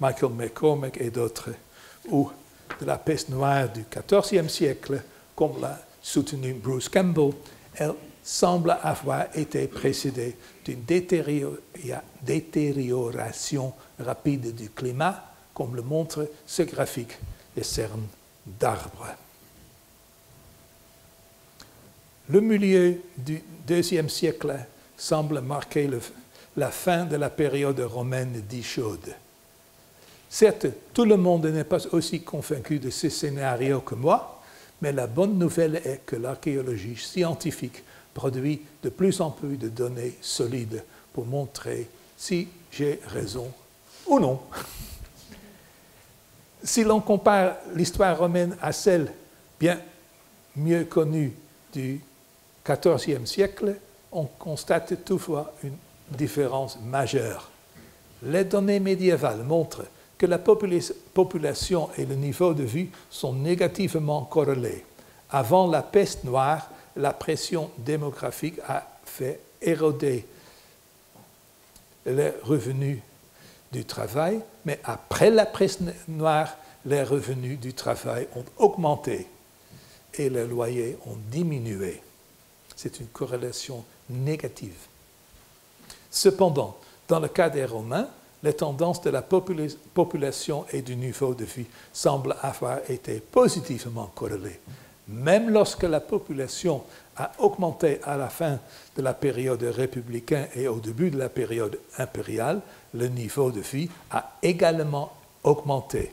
Michael McCormack et d'autres, ou de la peste noire du XIVe siècle, comme l'a soutenu Bruce Campbell, elle semble avoir été précédée d'une détérioration rapide du climat, comme le montre ce graphique des cernes d'arbres. Le milieu du IIe siècle semble marquer la fin de la période romaine dite chaude. Certes, tout le monde n'est pas aussi convaincu de ce scénario que moi, mais la bonne nouvelle est que l'archéologie scientifique produit de plus en plus de données solides pour montrer si j'ai raison ou non. Si l'on compare l'histoire romaine à celle bien mieux connue du XIVe siècle, on constate toutefois une différence majeure. Les données médiévales montrent que la population et le niveau de vie sont négativement corrélés. Avant la peste noire, la pression démographique a fait éroder les revenus du travail, mais après la peste noire, les revenus du travail ont augmenté et les loyers ont diminué. C'est une corrélation négative. Cependant, dans le cas des Romains, les tendances de la population et du niveau de vie semblent avoir été positivement corrélées. Même lorsque la population a augmenté à la fin de la période républicaine et au début de la période impériale, le niveau de vie a également augmenté.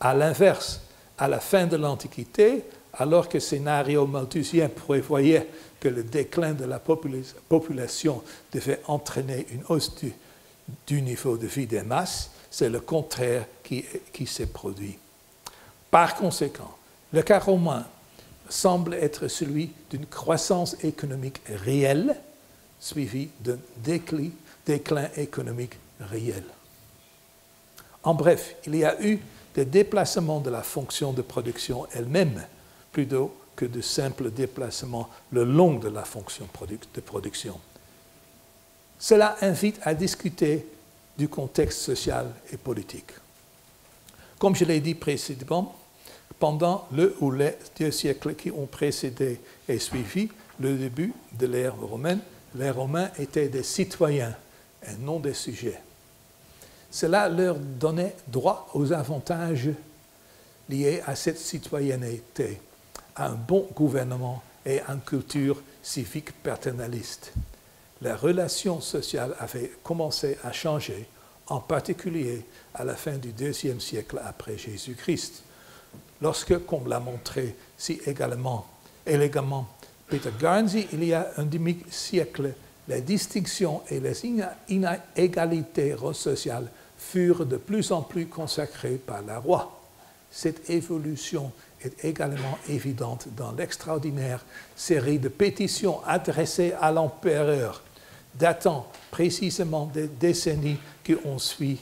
À l'inverse, à la fin de l'Antiquité, alors que le scénario malthusien prévoyait que le déclin de la population devait entraîner une hausse du niveau de vie des masses, c'est le contraire qui s'est produit. Par conséquent, le cas romain semble être celui d'une croissance économique réelle, suivie d'un déclin économique réel. En bref, il y a eu des déplacements de la fonction de production elle-même, plutôt que de simples déplacements le long de la fonction de production. Cela invite à discuter du contexte social et politique. Comme je l'ai dit précédemment, pendant le ou les 2 siècles qui ont précédé et suivi le début de l'ère romaine, les Romains étaient des citoyens et non des sujets. Cela leur donnait droit aux avantages liés à cette citoyenneté, à un bon gouvernement et à une culture civique paternaliste. La relation sociale avait commencé à changer, en particulier à la fin du IIe siècle après Jésus-Christ, lorsque, comme l'a montré si élégamment Peter Garnsey, il y a un demi-siècle, les distinctions et les inégalités sociales furent de plus en plus consacrées par la roi. Cette évolution est également évidente dans l'extraordinaire série de pétitions adressées à l'empereur, datant précisément des décennies qui ont suivi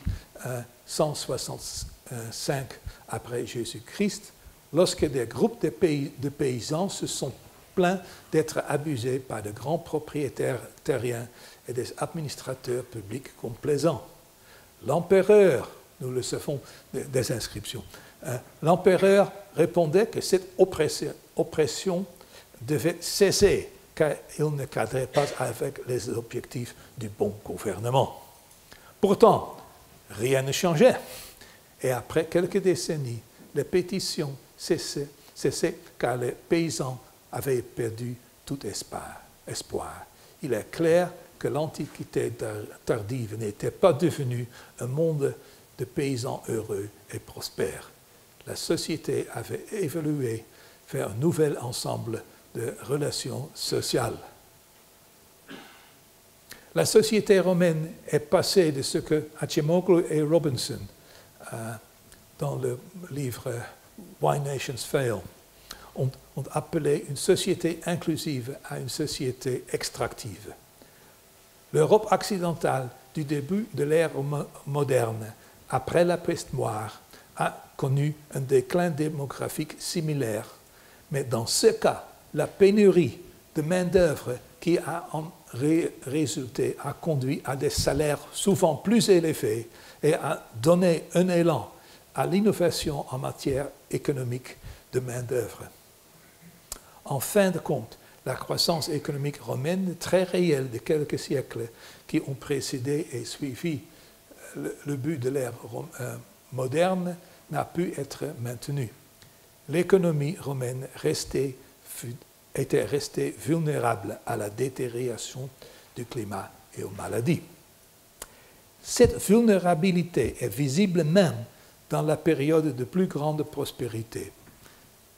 165 après Jésus-Christ, lorsque des groupes de paysans se sont plaints d'être abusés par de grands propriétaires terriens et des administrateurs publics complaisants. L'empereur, nous le savons des inscriptions, L'empereur répondait que cette oppression devait cesser car il ne cadrait pas avec les objectifs du bon gouvernement. Pourtant, rien ne changeait. Et après quelques décennies, les pétitions cessaient car les paysans avaient perdu tout espoir. Il est clair que l'Antiquité tardive n'était pas devenue un monde de paysans heureux et prospères. La société avait évolué vers un nouvel ensemble de relations sociales. La société romaine est passée de ce que Acemoglu et Robinson, dans le livre Why Nations Fail, ont appelé une société inclusive à une société extractive. L'Europe occidentale du début de l'ère moderne, après la peste noire, a connu un déclin démographique similaire. Mais dans ce cas, la pénurie de main-d'œuvre qui a en résulté a conduit à des salaires souvent plus élevés et a donné un élan à l'innovation en matière économique de main-d'œuvre. En fin de compte, la croissance économique romaine très réelle de quelques siècles qui ont précédé et suivi le but de l'ère moderne n'a pu être maintenue. L'économie romaine était restée vulnérable à la détérioration du climat et aux maladies. Cette vulnérabilité est visible même dans la période de plus grande prospérité.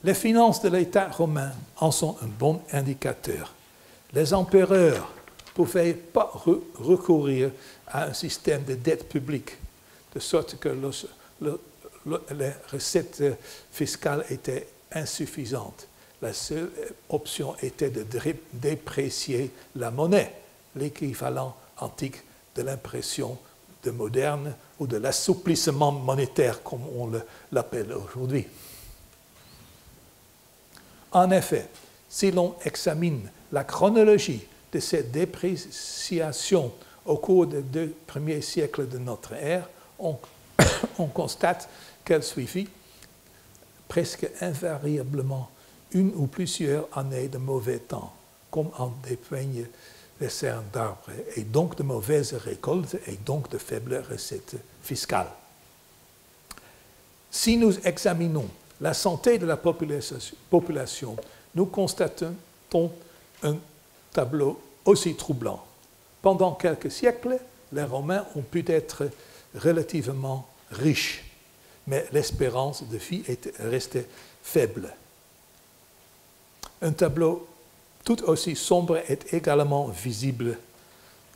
Les finances de l'État romain en sont un bon indicateur. Les empereurs ne pouvaient pas recourir à un système de dette publique, de sorte que les recettes fiscales étaient insuffisantes. La seule option était de déprécier la monnaie, l'équivalent antique de l'impression de moderne ou de l'assouplissement monétaire, comme on l'appelle aujourd'hui. En effet, si l'on examine la chronologie de cette dépréciation au cours des 2 premiers siècles de notre ère, on constate qu'elle suivit presque invariablement une ou plusieurs années de mauvais temps, comme en dépeignent les cernes d'arbres, et donc de mauvaises récoltes et donc de faibles recettes fiscales. Si nous examinons la santé de la population, nous constatons un tableau aussi troublant. Pendant quelques siècles, les Romains ont pu être relativement riches, mais l'espérance de vie restait faible. Un tableau tout aussi sombre est également visible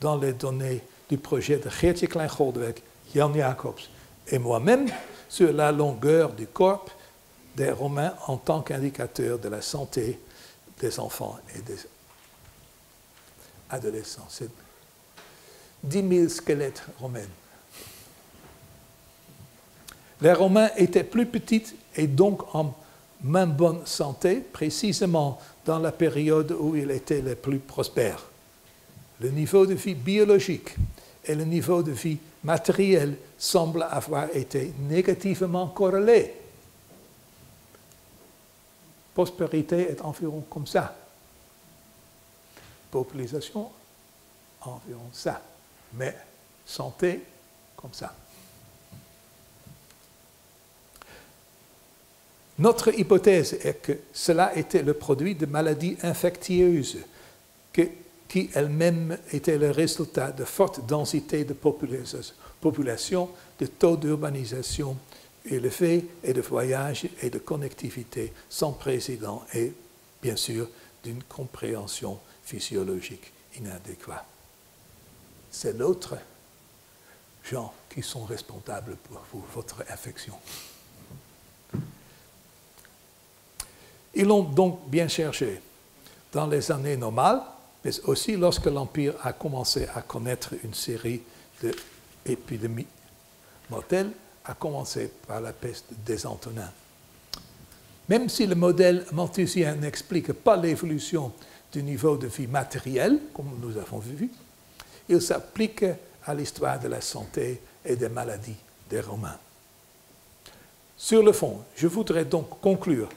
dans les données du projet de Geertje Klein-Goldweg, Jan Jacobs et moi-même sur la longueur du corps des Romains en tant qu'indicateur de la santé des enfants et des adolescents. C'est 10 000 squelettes romains. Les Romains étaient plus petits et donc en moins bonne santé, précisément dans la période où ils étaient les plus prospères. Le niveau de vie biologique et le niveau de vie matériel semblent avoir été négativement corrélés. Prospérité est environ comme ça. Population, environ ça. Mais santé, comme ça. Notre hypothèse est que cela était le produit de maladies infectieuses qui elles-mêmes étaient le résultat de fortes densités de population, de taux d'urbanisation élevés et de voyages et de connectivité sans précédent et, bien sûr, d'une compréhension physiologique inadéquate. C'est l'autre gens qui sont responsables pour votre infection. Ils l'ont donc bien cherché dans les années normales, mais aussi lorsque l'Empire a commencé à connaître une série d'épidémies mortelles, à commencer par la peste des Antonins. Même si le modèle malthusien n'explique pas l'évolution du niveau de vie matériel, comme nous avons vu, il s'applique à l'histoire de la santé et des maladies des Romains. Sur le fond, je voudrais donc conclure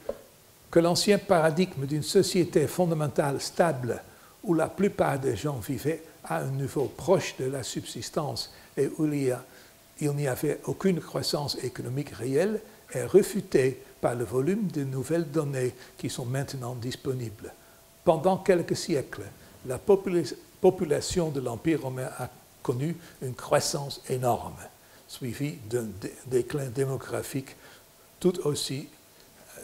que l'ancien paradigme d'une société fondamentale stable où la plupart des gens vivaient à un niveau proche de la subsistance et où il n'y avait aucune croissance économique réelle est refuté par le volume de nouvelles données qui sont maintenant disponibles. Pendant quelques siècles, la population de l'Empire romain a connu une croissance énorme, suivie d'un déclin démographique tout aussi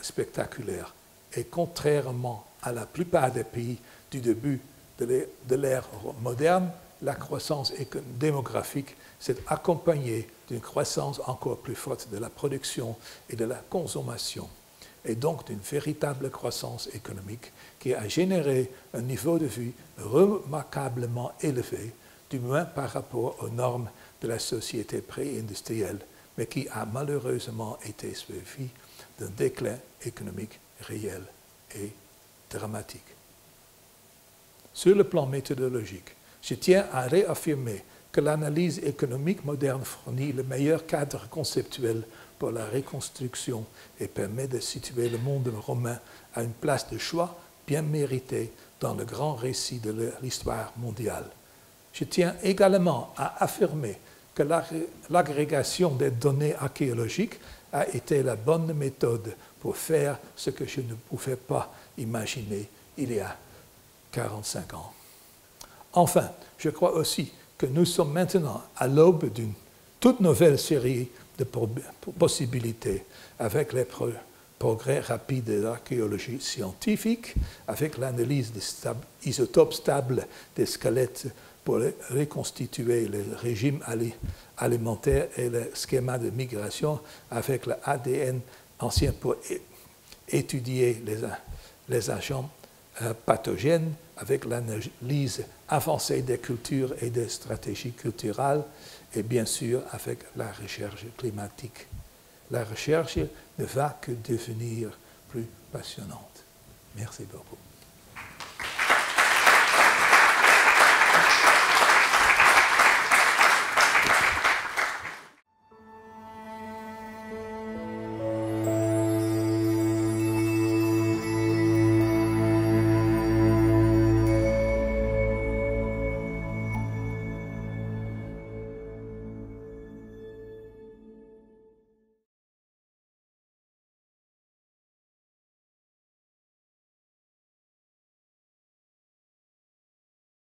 spectaculaire. Et contrairement à la plupart des pays du début de l'ère moderne, la croissance démographique s'est accompagnée d'une croissance encore plus forte de la production et de la consommation, et donc d'une véritable croissance économique qui a généré un niveau de vie remarquablement élevé, du moins par rapport aux normes de la société pré-industrielle, mais qui a malheureusement été suivi d'un déclin économique réel et dramatique. Sur le plan méthodologique, je tiens à réaffirmer que l'analyse économique moderne fournit le meilleur cadre conceptuel pour la reconstruction et permet de situer le monde romain à une place de choix bien méritée dans le grand récit de l'histoire mondiale. Je tiens également à affirmer que l'agrégation des données archéologiques a été la bonne méthode pour faire ce que je ne pouvais pas imaginer il y a 45 ans. Enfin, je crois aussi que nous sommes maintenant à l'aube d'une toute nouvelle série de possibilités avec les progrès rapides de l'archéologie scientifique, avec l'analyse des isotopes stables des squelettes pour reconstituer le régime alimentaire et le schéma de migration, avec l'ADN ancien pour étudier les agents pathogènes, avec l'analyse avancée des cultures et des stratégies culturelles, et bien sûr avec la recherche climatique. La recherche ne va que devenir plus passionnante. Merci beaucoup.